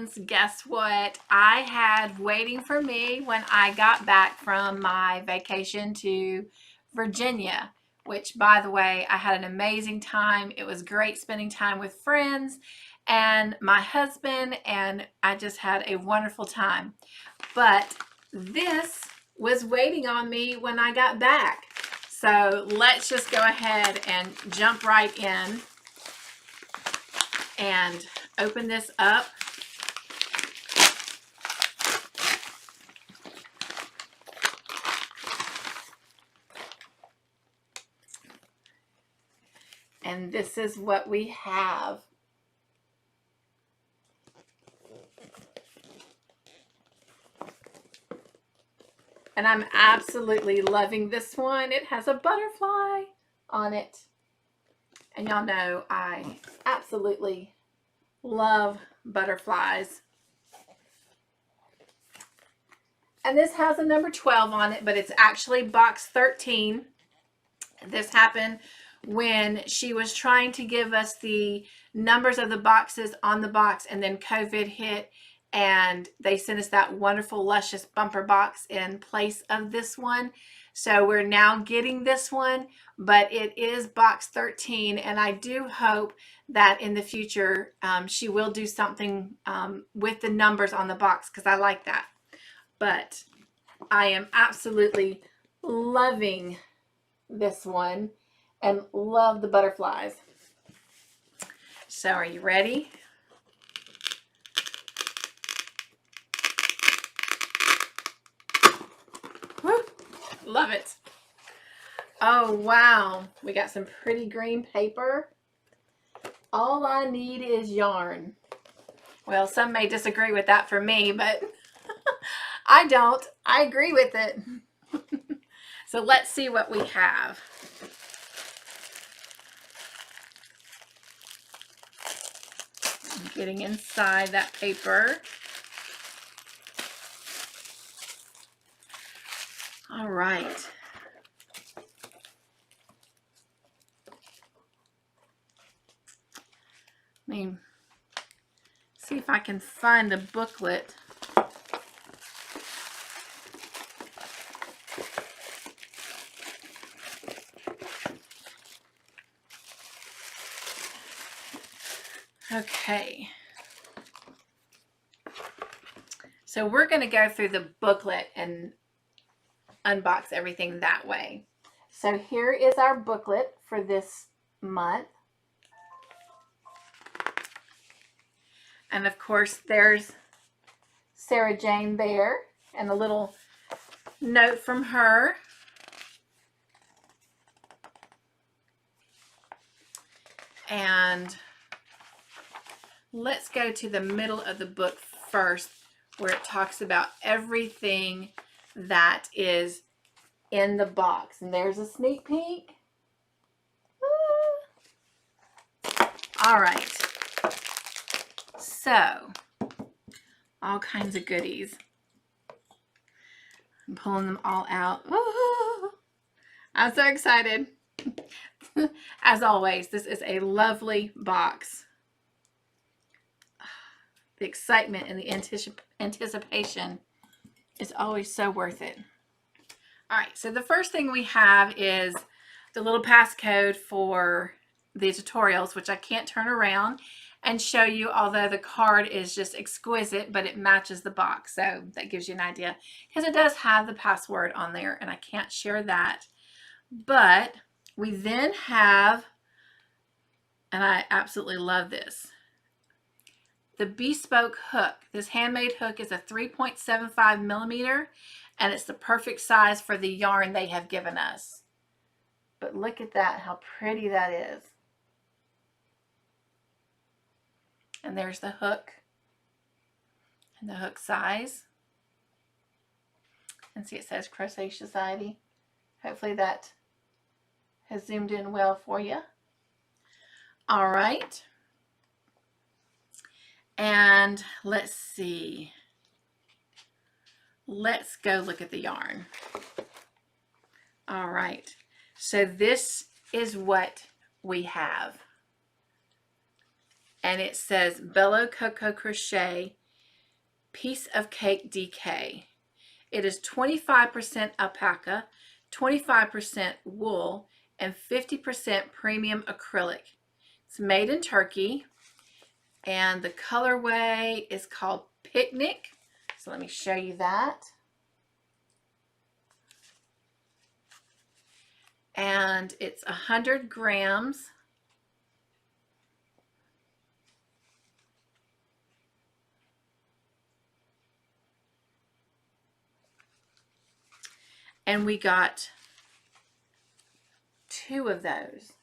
friends, guess what I had waiting for me when I got back from my vacation to Virginia, which, by the way, I had an amazing time. It was great spending time with friends and my husband, and I just had a wonderful time. But this was waiting on me when I got back. So let's just go ahead and jump right in and open this up. And this is what we have. And I'm absolutely loving this one. It has a butterfly on it. And y'all know I absolutely love butterflies. And this has a number 12 on it, but it's actually box 13. This happened when she was trying to give us the numbers of the boxes on the box, and then COVID hit and they sent us that wonderful luscious bumper box in place of this one. So we're now getting this one, but it is box 13, and I do hope that in the future she will do something with the numbers on the box, because I like that. But I am absolutely loving this one and love the butterflies. So are you ready? Woo, love it. Oh wow, we got some pretty green paper. All I need is yarn. Well, some may disagree with that for me, but I don't. I agree with it. So let's see what we have. I'm getting inside that paper. All right. Let me see if I can find the booklet. Okay. So we're going to go through the booklet and unbox everything that way. So here is our booklet for this month. And of course, there's Sarah Jane there and a little note from her. And let's go to the middle of the book first, where it talks about everything that is in the box. And there's a sneak peek. All right. So, all kinds of goodies. I'm pulling them all out. Ooh, I'm so excited. As always, this is a lovely box. The excitement and the anticipation is always so worth it. All right, so the first thing we have is the little passcode for the tutorials, which I can't turn around and show you, although the card is just exquisite, but it matches the box. So that gives you an idea, because it does have the password on there, and I can't share that. But we then have, and I absolutely love this, the bespoke hook. This handmade hook is a 3.75 millimeter, and it's the perfect size for the yarn they have given us. But look at that, how pretty that is. And there's the hook and the hook size. And see, it says Crochet Society. Hopefully that has zoomed in well for you. All right. And let's see. Let's go look at the yarn. All right. So this is what we have. And it says Bello Coco Crochet Piece of Cake DK. It is 25% alpaca, 25% wool, and 50% premium acrylic. It's made in Turkey, and the colorway is called Picnic. So let me show you that. And it's 100 grams. And we got 2 of those.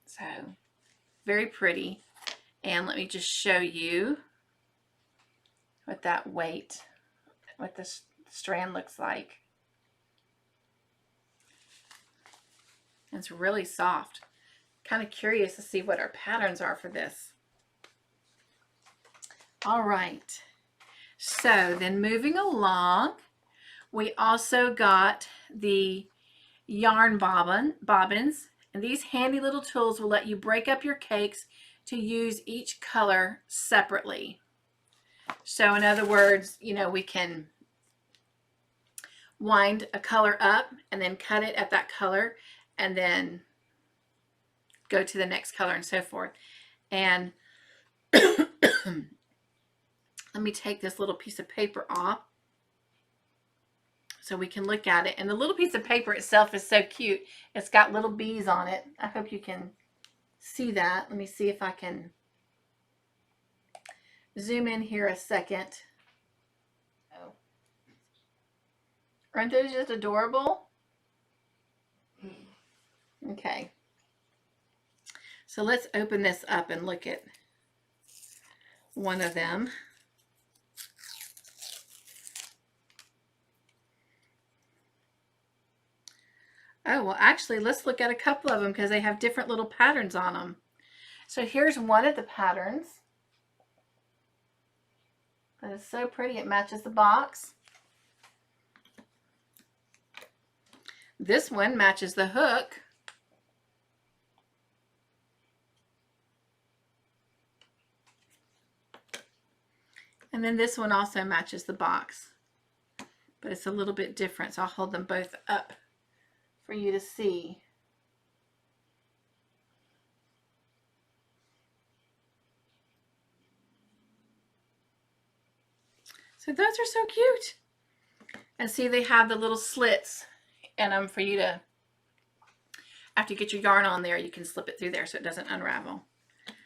So very pretty. And let me just show you what that weight, what this strand looks like. And it's really soft. Kind of curious to see what our patterns are for this. All right. So then moving along, we also got the yarn bobbins, and these handy little tools will let you break up your cakes to use each color separately. So in other words, you know, we can wind a color up and then cut it at that color and then go to the next color and so forth. And let me take this little piece of paper off so we can look at it. And the little piece of paper itself is so cute. It's got little bees on it. I hope you can see that. Let me see if I can zoom in here a second. Oh. Aren't those just adorable? Okay. So let's open this up and look at one of them. Oh, well, actually, let's look at a couple of them because they have different little patterns on them. So here's one of the patterns. That is so pretty. It matches the box. This one matches the hook. And then this one also matches the box, but it's a little bit different. So I'll hold them both up for you to see. So those are so cute. And see, they have the little slits in them for you to, after you get your yarn on there, you can slip it through there so it doesn't unravel.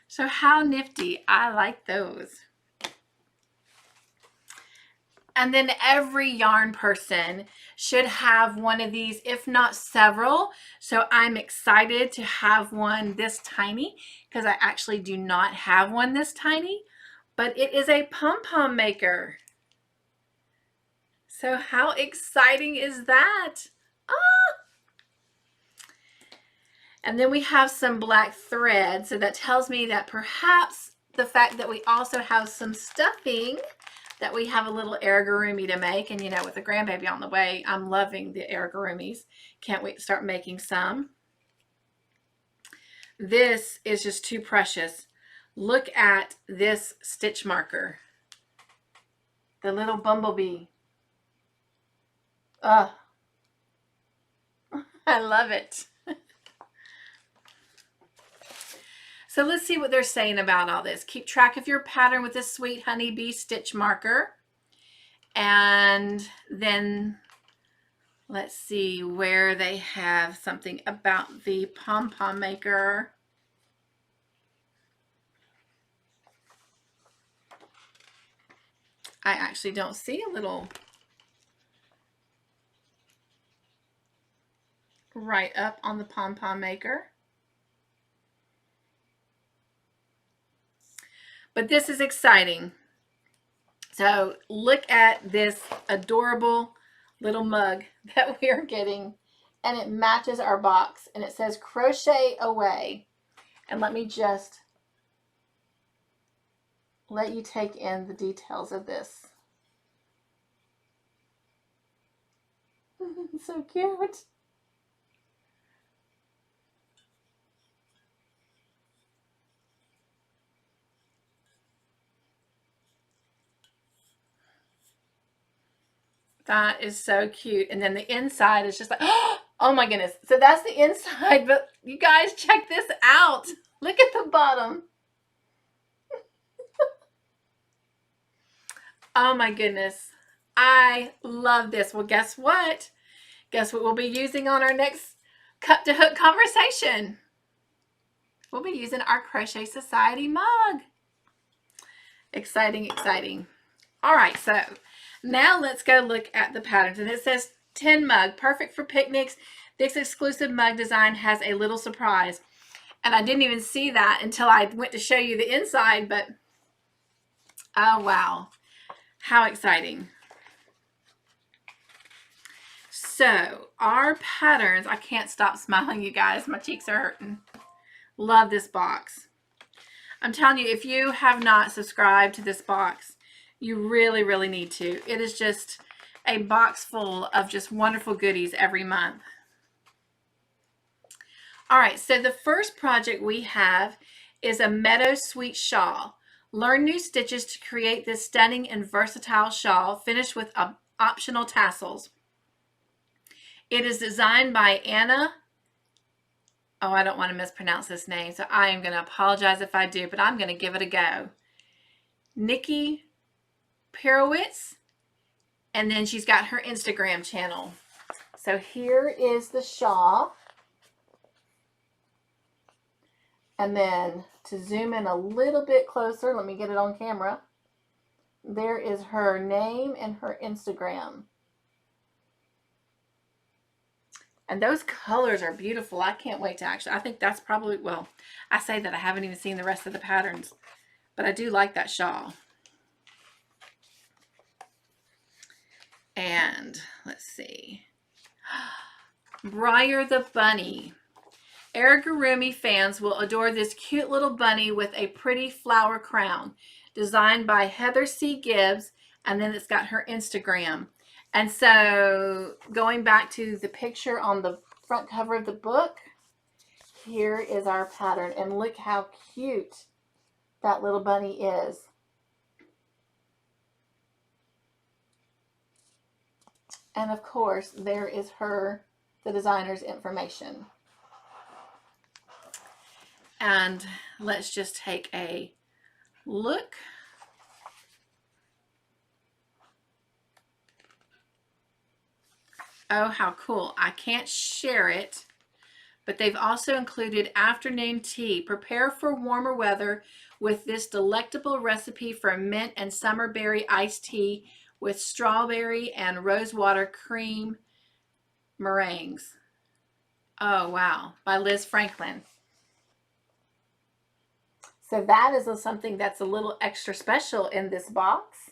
So how nifty. I like those. And then every yarn person should have one of these, if not several. So I'm excited to have one this tiny because I actually do not have one this tiny, but it is a pom-pom maker. So how exciting is that? Ah! And then we have some black thread. So that tells me that perhaps the fact that we also have some stuffing, that we have a little amigurumi to make. And you know, with the grandbaby on the way, I'm loving the amigurumis. Can't wait to start making some. This is just too precious. Look at this stitch marker. The little bumblebee. Oh, I love it. So let's see what they're saying about all this. Keep track of your pattern with this sweet honeybee stitch marker. And then let's see where they have something about the pom-pom maker. I actually don't see a little write up on the pom-pom maker. But this is exciting. So look at this adorable little mug that we are getting, and it matches our box, and it says crochet away. And let me just let you take in the details of this. So cute. That is so cute. And then the inside is just like, oh my goodness. So that's the inside, but you guys check this out. Look at the bottom. Oh my goodness. I love this. Well, guess what? Guess what we'll be using on our next Cup to Hook conversation? We'll be using our Crochet Society mug. Exciting, exciting. All right, so now let's go look at the patterns. And it says 10 mug, perfect for picnics. This exclusive mug design has a little surprise. And I didn't even see that until I went to show you the inside, but oh wow, how exciting. So our patterns, I can't stop smiling, you guys. My cheeks are hurting. Love this box. I'm telling you, if you have not subscribed to this box, you really, really need to. It is just a box full of just wonderful goodies every month. All right, so the first project we have is a Meadow Sweet Shawl. Learn new stitches to create this stunning and versatile shawl finished with optional tassels. It is designed by Anna. Oh, I don't want to mispronounce this name, so I am going to apologize if I do, but I'm going to give it a go. Nikki Pirowitz, and then she's got her Instagram channel. So here is the shawl. And then to zoom in a little bit closer, let me get it on camera. There is her name and her Instagram. And those colors are beautiful. I can't wait to I think that's probably, well, I say that I haven't even seen the rest of the patterns, but I do like that shawl. And let's see. Briar the Bunny. Aragurumi fans will adore this cute little bunny with a pretty flower crown, designed by Heather C. Gibbs, and then it's got her Instagram. And so going back to the picture on the front cover of the book, here is our pattern. And look how cute that little bunny is. And of course, there is the designer's information. And let's just take a look. Oh, how cool. I can't share it, but they've also included afternoon tea. Prepare for warmer weather with this delectable recipe for mint and summer berry iced tea with strawberry and rosewater cream meringues. Oh, wow. By Liz Franklin. So that is something that's a little extra special in this box.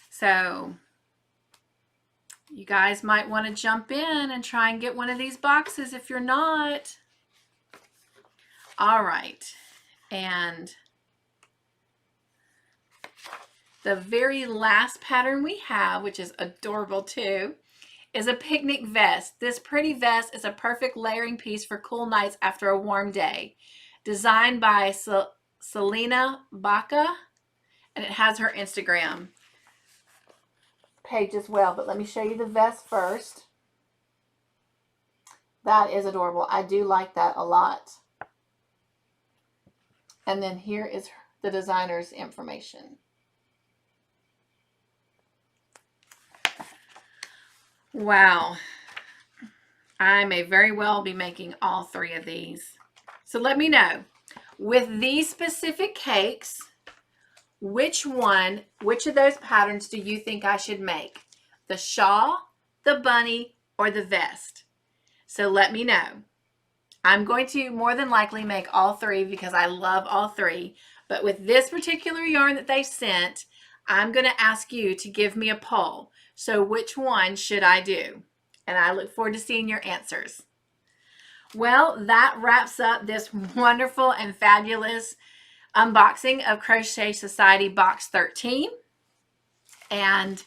So you guys might want to jump in and try and get one of these boxes if you're not. All right. And the very last pattern we have, which is adorable too, is a picnic vest. This pretty vest is a perfect layering piece for cool nights after a warm day. Designed by Selena Baca, and it has her Instagram page as well. But let me show you the vest first. That is adorable. I do like that a lot. And then here is the designer's information. Wow. I may very well be making all three of these. So let me know, with these specific cakes, which of those patterns do you think I should make? The shawl, the bunny, or the vest? So let me know. I'm going to more than likely make all three because I love all three. But with this particular yarn that they sent, I'm going to ask you to give me a poll. So which one should I do? And I look forward to seeing your answers. Well, that wraps up this wonderful and fabulous unboxing of Crochet Society Box 13. And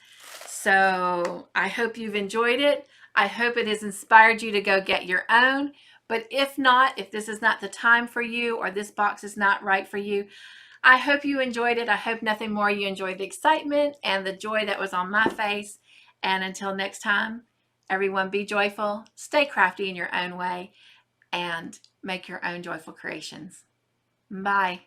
so I hope you've enjoyed it. I hope it has inspired you to go get your own. But if not, if this is not the time for you or this box is not right for you, I hope you enjoyed it. I hope nothing more you enjoyed the excitement and the joy that was on my face. And until next time, everyone be joyful, stay crafty in your own way, and make your own joyful creations. Bye.